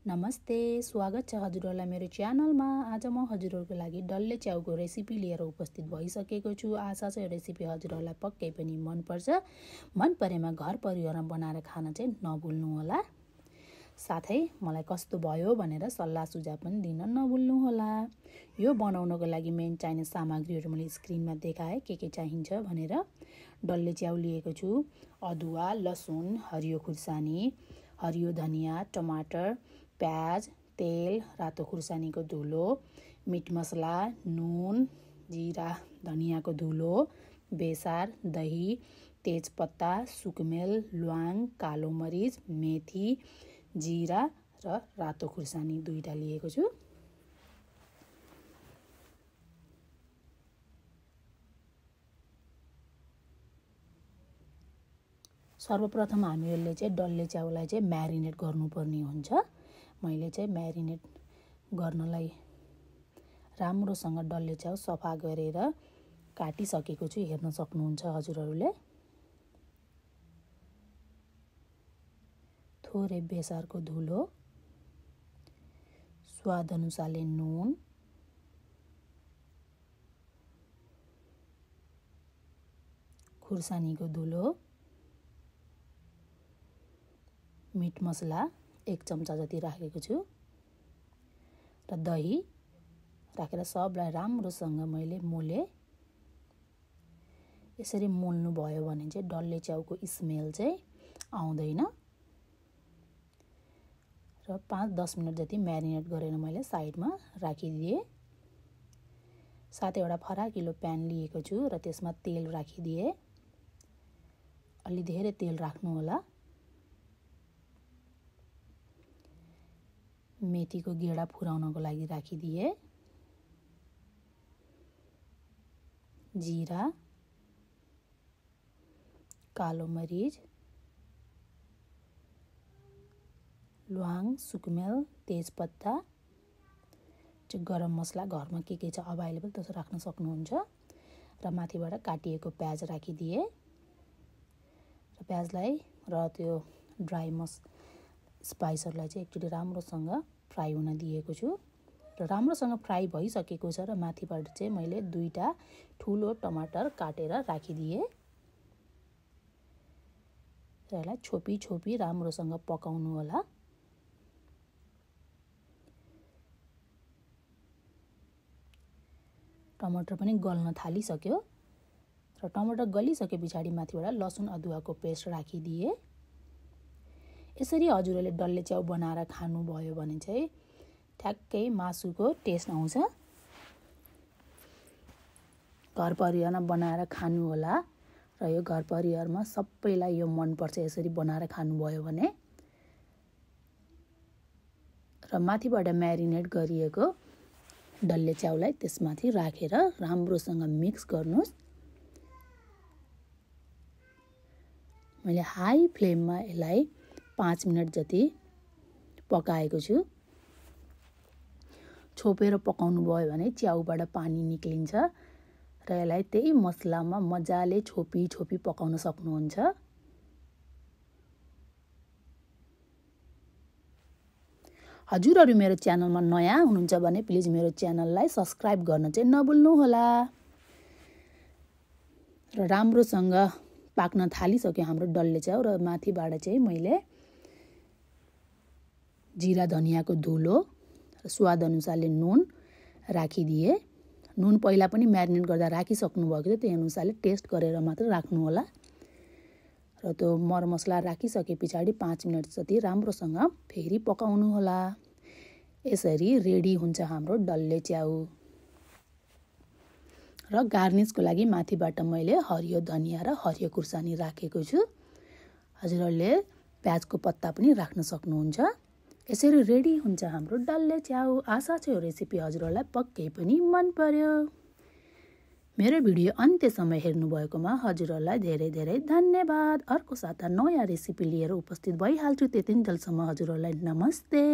नमस्ते, स्वागत छ हजुरहरूलाई मेरो च्यानलमा। आज म हजुरहरूको लागि डल्ले च्याउको रेसिपी लिएर उपस्थित भइसकेको छु। आशा छ यो रेसिपी हजुरहरूलाई पक्कै पनि मनपर्छ। मन परेमा घर परिवारमा बनाएर खान चाहिँ नभुल्नु होला। साथै मलाई कस्तो भयो भनेर सल्लाह सुझाव पनि दिन नभुल्नु होला। यो बनाउनको लागि मेन चाहिने सामग्रीहरू मैले स्क्रिनमा देखाएँ के चाहिन्छ भनेर। डल्ले च्याउ लिएको छु, अदुवा, लसुन, हरियो खुर्सानी, हरियो धनिया, टमाटर, प्याज, तेल, रातो खुर्सानीको धुलो, मिट मसला, नुन, जिरा धनियाको धुलो, बेसार, दही, तेजपत्ता, सुकमेल, ल्वाङ, कालो मरिच, मेथी, जिरा र रातो खुर्सानी दुईटा लिएको छु। सर्वप्रथम हामीले चाहिँ डल्ले च्याउलाई चाहिँ म्यारिनेट गर्नुपर्ने हुन्छ। मैले चाहिँ म्यारिनेट गर्नलाई राम्रोसँग डल्ले च्याउ सफा गरेर काटिसकेको छु, हेर्न सक्नुहुन्छ हजुरहरूले। थोरै बेसारको धुलो, स्वाद अनुसारले नुन, खुर्सानीको धुलो, मिट मसला 1 चम्चा जति राखेको छु र दही राखेर सबलाई राम्रोसँग मैले मोले। यसरी मोल्नु भयो भने चाहिँ डल्ले च्याउको स्मेल चाहिँ आउँदैन। र 5-10 मिनट जति म्यारिनेट गरेर मैले साइडमा राखिदिएँ। साथै एउटा फराकिलो प्यान लिएको छु र त्यसमा तेल राखिदिएँ। अलि धेरै तेल राख्नु होला। मेथीको गेडा फुराउनको लागि राखिदिएँ। जिरा, कालो मरिच, ल्वाङ, सुकमेल, तेजपत्ता, गरम मसला घरमा के छ अभाइलेबल त्यसो राख्न सक्नुहुन्छ। र माथिबाट काटिएको प्याज राखिदिएँ। र प्याजलाई र त्यो ड्राई स्पाइसहरूलाई चाहिँ एकचोटि राम्रोसँग फ्राई हुन दिएको छु र राम्रोसँग फ्राई भइसकेको छ। र माथिबाट चाहिँ मैले 2टा ठुलो टमाटर काटेर राखिदिएँ। र यसलाई छोपी राम्रोसँग पकाउनु होला। टमाटर पनि गल्न थालिसक्यो र टमाटर गलिसके पछाडि माथिबाट लसुन अदुवाको पेस्ट राखिदिएँ। यसरी हजुरहरूले डल्ले च्याउ बनाएर खानुभयो भने चाहिँ ठ्याक्कै मासुको टेस्ट आउँछ। घर परिवारमा बनाएर खानु होला र यो घर परिवारमा सबैलाई यो मनपर्छ यसरी बनाएर खानुभयो भने। र माथिबाट म्यारिनेट गरिएको डल्ले च्याउलाई त्यसमाथि राखेर राम्रोसँग मिक्स गर्नुहोस्। मैले हाई फ्लेममा यसलाई 5 मिनट जति पकाएको छु। छोपेर पकाउनु भयो भने च्याउबाट पानी निक्लिन्छ र यसलाई त्यही मसलामा मजाले छोपी पकाउन सक्नुहुन्छ। हजुरहरू मेरो च्यानलमा नयाँ हुनुहुन्छ भने प्लिज मेरो च्यानललाई सब्स्क्राइब गर्न चाहिँ नभुल्नु होला। र राम्रोसँग पाक्न थालिसक्यो हाम्रो डल्ले च्याउ र माथिबाट चाहिँ मैले जिरा धनियाको धुलो र स्वाद अनुसारले नुन राखिदिएँ। नुन पहिला पनि म्यारिनेट गर्दा राखिसक्नु भएको थियो, त्यही अनुसारले टेस्ट गरेर मात्र राख्नु होला। र त्यो मरमसला राखिसके पछाडि 5 मिनट जति राम्रोसँग फेरि पकाउनु होला। यसरी रेडी हुन्छ हाम्रो डल्ले च्याउ। र गार्निसको लागि माथिबाट मैले हरियो धनिया र हरियो खुर्सानी राखेको छु। हजुरहरूले प्याजको पत्ता पनि राख्न सक्नुहुन्छ। यसरी रेडी हुन्छ हाम्रो डल्ले च्याउ। आशा छ यो रेसिपी हजुरहरूलाई पक्कै पनि मन पर्यो। मेरो भिडियो अन्त्यसम्म हेर्नुभएकोमा हजुरहरूलाई धेरै धन्यवाद। अर्को साता नयाँ रेसिपी लिएर उपस्थित भइहाल्छु। त्यतिन्जेलसम्म हजुरहरूलाई नमस्ते।